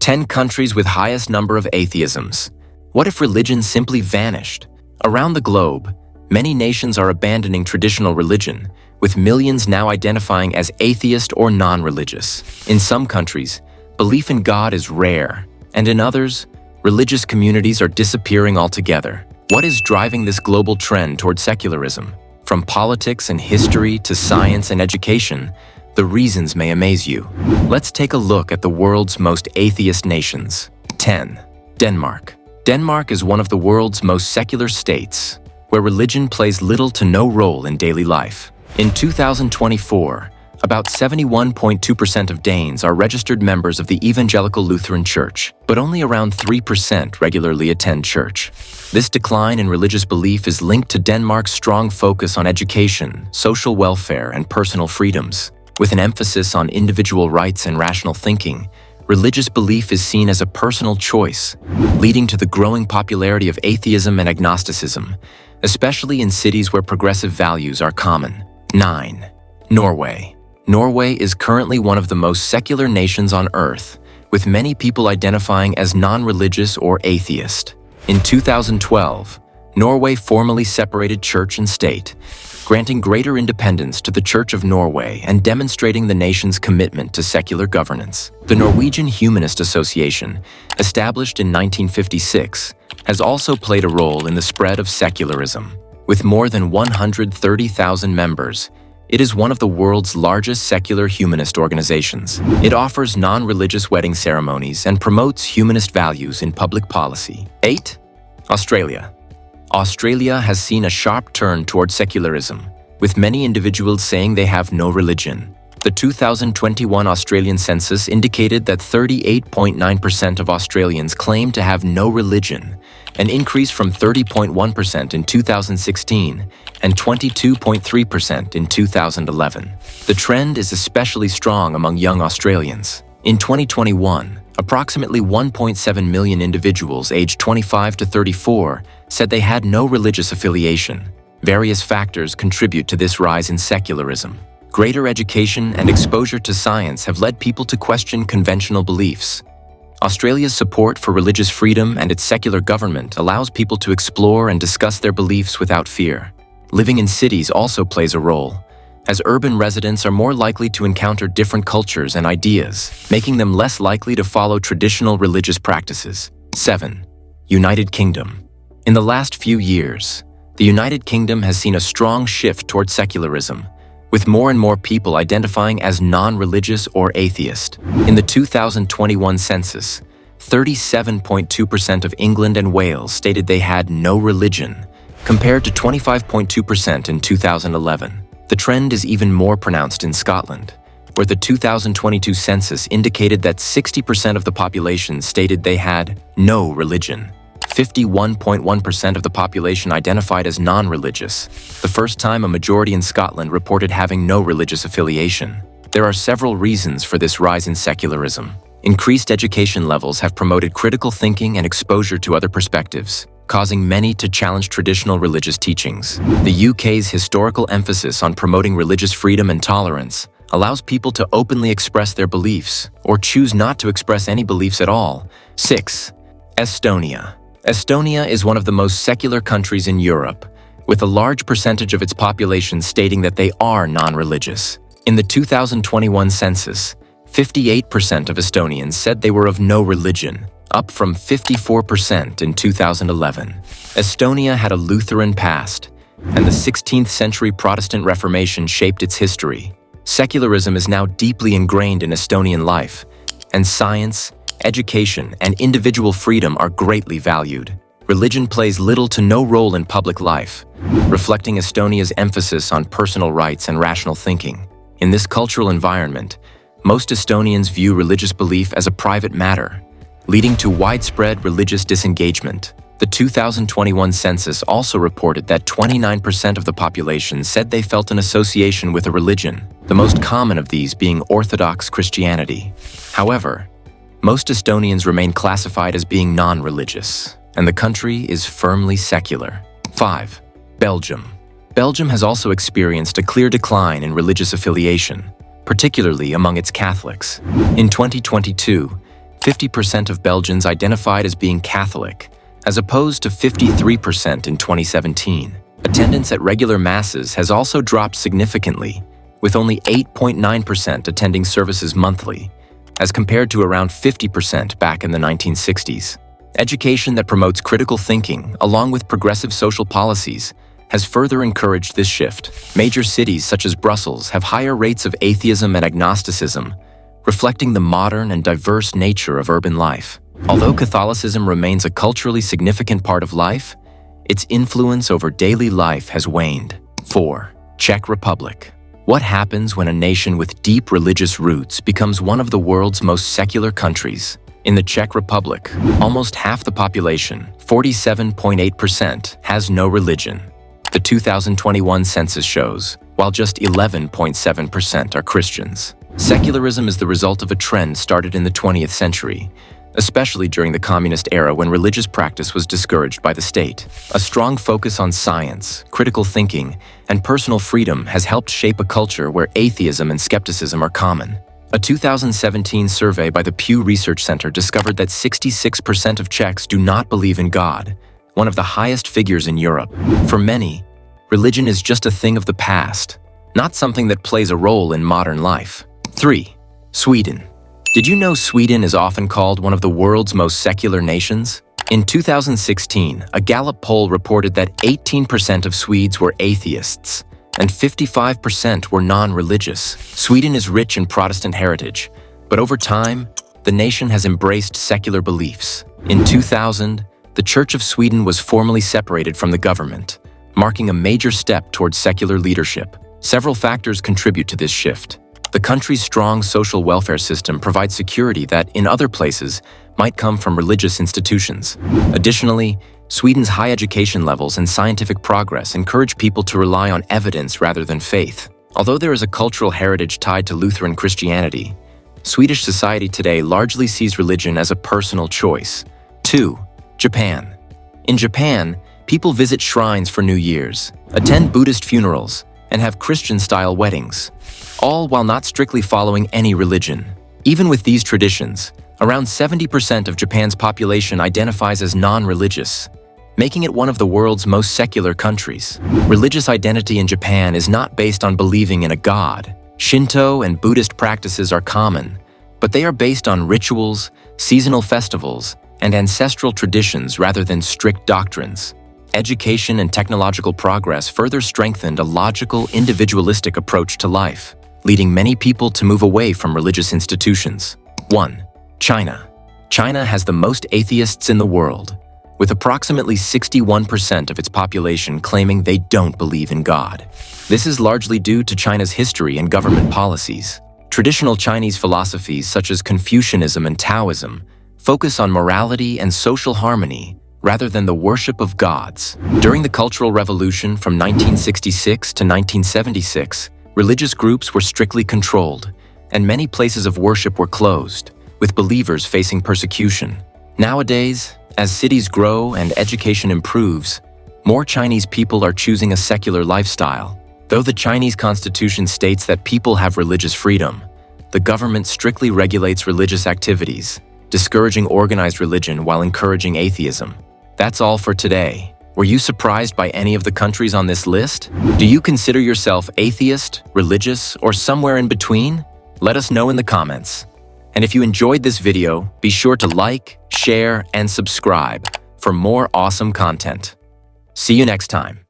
10 countries with highest number of atheisms. What if religion simply vanished? Around the globe, many nations are abandoning traditional religion, with millions now identifying as atheist or non-religious. In some countries, belief in God is rare, and in others, religious communities are disappearing altogether. What is driving this global trend toward secularism? From politics and history to science and education, the reasons may amaze you. Let's take a look at the world's most atheist nations. 10. Denmark. Denmark is one of the world's most secular states, where religion plays little to no role in daily life. In 2024, about 71.2% of Danes are registered members of the Evangelical Lutheran Church, but only around 3% regularly attend church. This decline in religious belief is linked to Denmark's strong focus on education, social welfare, and personal freedoms. With an emphasis on individual rights and rational thinking, religious belief is seen as a personal choice, leading to the growing popularity of atheism and agnosticism, especially in cities where progressive values are common. 9. Norway. Norway is currently one of the most secular nations on Earth, with many people identifying as non-religious or atheist. In 2012, Norway formally separated church and state, granting greater independence to the Church of Norway and demonstrating the nation's commitment to secular governance. The Norwegian Humanist Association, established in 1956, has also played a role in the spread of secularism. With more than 130,000 members, it is one of the world's largest secular humanist organizations. It offers non-religious wedding ceremonies and promotes humanist values in public policy. 8. Australia. Australia has seen a sharp turn towards secularism, with many individuals saying they have no religion. The 2021 Australian census indicated that 38.9% of Australians claim to have no religion, an increase from 30.1% in 2016 and 22.3% in 2011. The trend is especially strong among young Australians. In 2021, approximately 1.7 million individuals aged 25 to 34 said they had no religious affiliation. Various factors contribute to this rise in secularism. Greater education and exposure to science have led people to question conventional beliefs. Australia's support for religious freedom and its secular government allows people to explore and discuss their beliefs without fear. Living in cities also plays a role, as urban residents are more likely to encounter different cultures and ideas, making them less likely to follow traditional religious practices. 7. United Kingdom. In the last few years, the United Kingdom has seen a strong shift toward secularism, with more and more people identifying as non-religious or atheist. In the 2021 census, 37.2% of England and Wales stated they had no religion, compared to 25.2% in 2011. The trend is even more pronounced in Scotland, where the 2022 census indicated that 60% of the population stated they had no religion. 51.1% of the population identified as non-religious, the first time a majority in Scotland reported having no religious affiliation. There are several reasons for this rise in secularism. Increased education levels have promoted critical thinking and exposure to other perspectives, causing many to challenge traditional religious teachings. The UK's historical emphasis on promoting religious freedom and tolerance allows people to openly express their beliefs, or choose not to express any beliefs at all. 6. Estonia. Estonia is one of the most secular countries in Europe, with a large percentage of its population stating that they are non-religious. In the 2021 census, 58% of Estonians said they were of no religion, up from 54% in 2011. Estonia had a Lutheran past, and the 16th century Protestant Reformation shaped its history. Secularism is now deeply ingrained in Estonian life, and science, education, and individual freedom are greatly valued. Religion plays little to no role in public life, reflecting Estonia's emphasis on personal rights and rational thinking. In this cultural environment, most Estonians view religious belief as a private matter, leading to widespread religious disengagement. The 2021 census also reported that 29% of the population said they felt an association with a religion, the most common of these being Orthodox Christianity. However, most Estonians remain classified as being non-religious, and the country is firmly secular. 5. Belgium. Belgium has also experienced a clear decline in religious affiliation, particularly among its Catholics. In 2022, 50% of Belgians identified as being Catholic, as opposed to 53% in 2017. Attendance at regular masses has also dropped significantly, with only 8.9% attending services monthly, as compared to around 50% back in the 1960s. Education that promotes critical thinking, along with progressive social policies, has further encouraged this shift. Major cities such as Brussels have higher rates of atheism and agnosticism, reflecting the modern and diverse nature of urban life. Although Catholicism remains a culturally significant part of life, its influence over daily life has waned. 4. Czech Republic. What happens when a nation with deep religious roots becomes one of the world's most secular countries? In the Czech Republic, almost half the population, 47.8%, has no religion. The 2021 census shows, while just 11.7% are Christians. Secularism is the result of a trend started in the 20th century, especially during the communist era when religious practice was discouraged by the state. A strong focus on science, critical thinking, and personal freedom has helped shape a culture where atheism and skepticism are common. A 2017 survey by the Pew Research Center discovered that 66% of Czechs do not believe in God, one of the highest figures in Europe. For many, religion is just a thing of the past, not something that plays a role in modern life. 3. Sweden. Did you know Sweden is often called one of the world's most secular nations? In 2016, a Gallup poll reported that 18% of Swedes were atheists, and 55% were non-religious. Sweden is rich in Protestant heritage, but over time, the nation has embraced secular beliefs. In 2000, the Church of Sweden was formally separated from the government, marking a major step towards secular leadership. Several factors contribute to this shift. The country's strong social welfare system provides security that, in other places, might come from religious institutions. Additionally, Sweden's high education levels and scientific progress encourage people to rely on evidence rather than faith. Although there is a cultural heritage tied to Lutheran Christianity, Swedish society today largely sees religion as a personal choice. 2. Japan. In Japan, people visit shrines for New Year's, attend Buddhist funerals, and have Christian-style weddings, all while not strictly following any religion. Even with these traditions, around 70% of Japan's population identifies as non-religious, making it one of the world's most secular countries. Religious identity in Japan is not based on believing in a god. Shinto and Buddhist practices are common, but they are based on rituals, seasonal festivals, and ancestral traditions rather than strict doctrines. Education and technological progress further strengthened a logical, individualistic approach to life, leading many people to move away from religious institutions. 1. China. China has the most atheists in the world, with approximately 61% of its population claiming they don't believe in God. This is largely due to China's history and government policies. Traditional Chinese philosophies such as Confucianism and Taoism focus on morality and social harmony rather than the worship of gods. During the Cultural Revolution from 1966 to 1976, religious groups were strictly controlled, and many places of worship were closed, with believers facing persecution. Nowadays, as cities grow and education improves, more Chinese people are choosing a secular lifestyle. Though the Chinese constitution states that people have religious freedom, the government strictly regulates religious activities, discouraging organized religion while encouraging atheism. That's all for today. Were you surprised by any of the countries on this list? Do you consider yourself atheist, religious, or somewhere in between? Let us know in the comments. And if you enjoyed this video, be sure to like, share, and subscribe for more awesome content. See you next time.